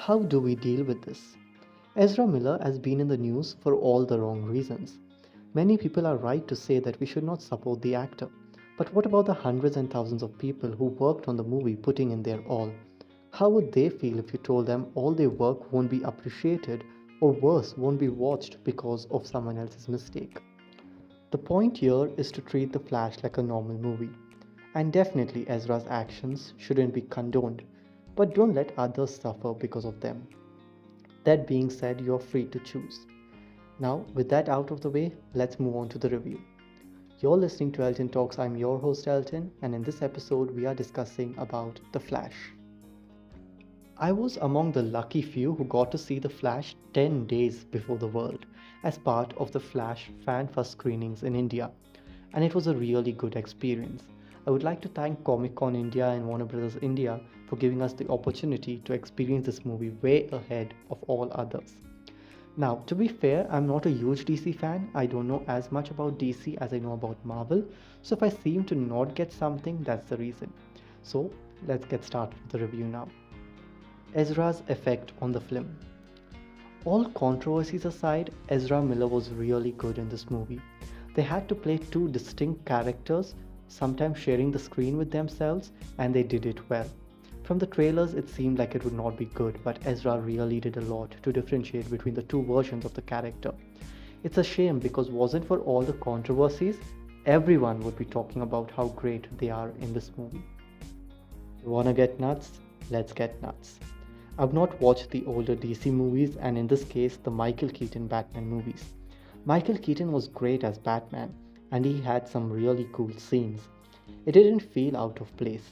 How do we deal with this? Ezra Miller has been in the news for all the wrong reasons. Many people are right to say that we should not support the actor. But what about the hundreds and thousands of people who worked on the movie putting in their all? How would they feel if you told them all their work won't be appreciated or worse, won't be watched because of someone else's mistake? The point here is to treat The Flash like a normal movie. And definitely Ezra's actions shouldn't be condoned, but don't let others suffer because of them. That being said, you're free to choose. Now, with that out of the way, let's move on to the review. You're listening to Elton Talks. I'm your host Elton, and in this episode, we are discussing about The Flash. I was among the lucky few who got to see The Flash 10 days before the world as part of the Flash fan first screenings in India, and it was a really good experience. I would like to thank Comic Con India and Warner Brothers India for giving us the opportunity to experience this movie way ahead of all others. Now, to be fair, I'm not a huge DC fan. I don't know as much about DC as I know about Marvel, so if I seem to not get something, that's the reason. So, let's get started with the review now. Ezra's effect on the film. All controversies aside, Ezra Miller was really good in this movie. They had to play two distinct characters, sometimes sharing the screen with themselves, and they did it well. From the trailers, it seemed like it would not be good, but Ezra really did a lot to differentiate between the two versions of the character. It's a shame because wasn't for all the controversies, everyone would be talking about how great they are in this movie. You wanna get nuts? Let's get nuts. I've not watched the older DC movies, and in this case, the Michael Keaton Batman movies. Michael Keaton was great as Batman, and he had some really cool scenes. It didn't feel out of place.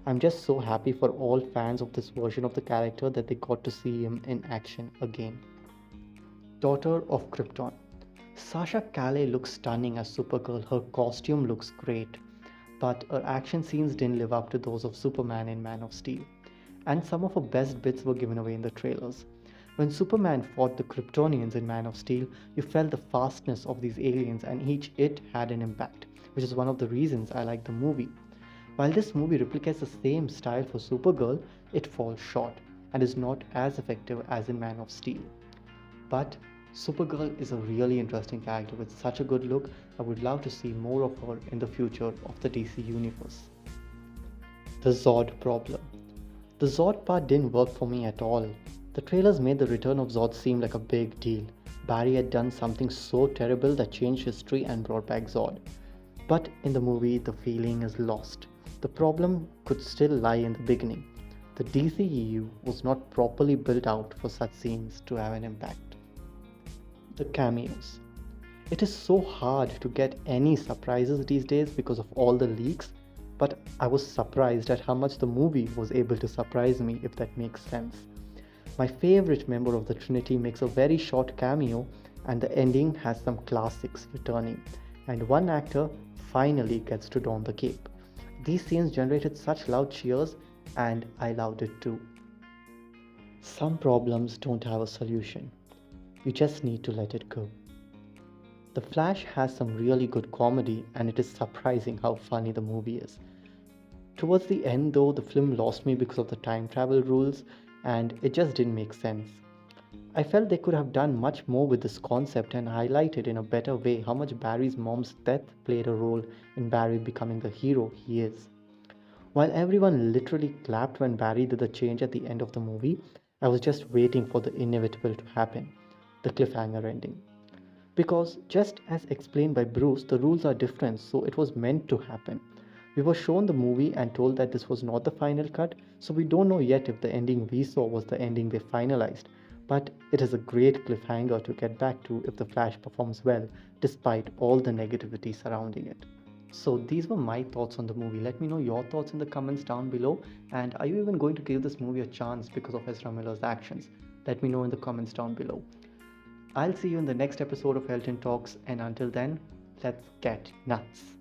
I'm just so happy for all fans of this version of the character that they got to see him in action again. Daughter of Krypton. Sasha Calle looks stunning as Supergirl, her costume looks great, but her action scenes didn't live up to those of Superman in Man of Steel. And some of her best bits were given away in the trailers. When Superman fought the Kryptonians in Man of Steel, you felt the fastness of these aliens and each hit had an impact, which is one of the reasons I like the movie. While this movie replicates the same style for Supergirl, it falls short and is not as effective as in Man of Steel. But Supergirl is a really interesting character with such a good look. I would love to see more of her in the future of the DC universe. The Zod problem. The Zod part didn't work for me at all. The trailers made the return of Zod seem like a big deal. Barry had done something so terrible that changed history and brought back Zod. But in the movie, the feeling is lost. The problem could still lie in the beginning. The DCEU was not properly built out for such scenes to have an impact. The cameos. It is so hard to get any surprises these days because of all the leaks, but I was surprised at how much the movie was able to surprise me, if that makes sense. My favorite member of the Trinity makes a very short cameo, and the ending has some classics returning, and one actor finally gets to don the cape. These scenes generated such loud cheers, and I loved it too. Some problems don't have a solution. You just need to let it go. The Flash has some really good comedy, and it is surprising how funny the movie is. Towards the end though, the film lost me because of the time travel rules, and it just didn't make sense. I felt they could have done much more with this concept and highlighted in a better way how much Barry's mom's death played a role in Barry becoming the hero he is. While everyone literally clapped when Barry did the change at the end of the movie, I was just waiting for the inevitable to happen, the cliffhanger ending. Because just as explained by Bruce, the rules are different, so it was meant to happen. We were shown the movie and told that this was not the final cut, so we don't know yet if the ending we saw was the ending they finalized. But it is a great cliffhanger to get back to if the Flash performs well, despite all the negativity surrounding it. So these were my thoughts on the movie. Let me know your thoughts in the comments down below. And are you even going to give this movie a chance because of Ezra Miller's actions? Let me know in the comments down below. I'll see you in the next episode of Elton Talks, and until then, let's get nuts.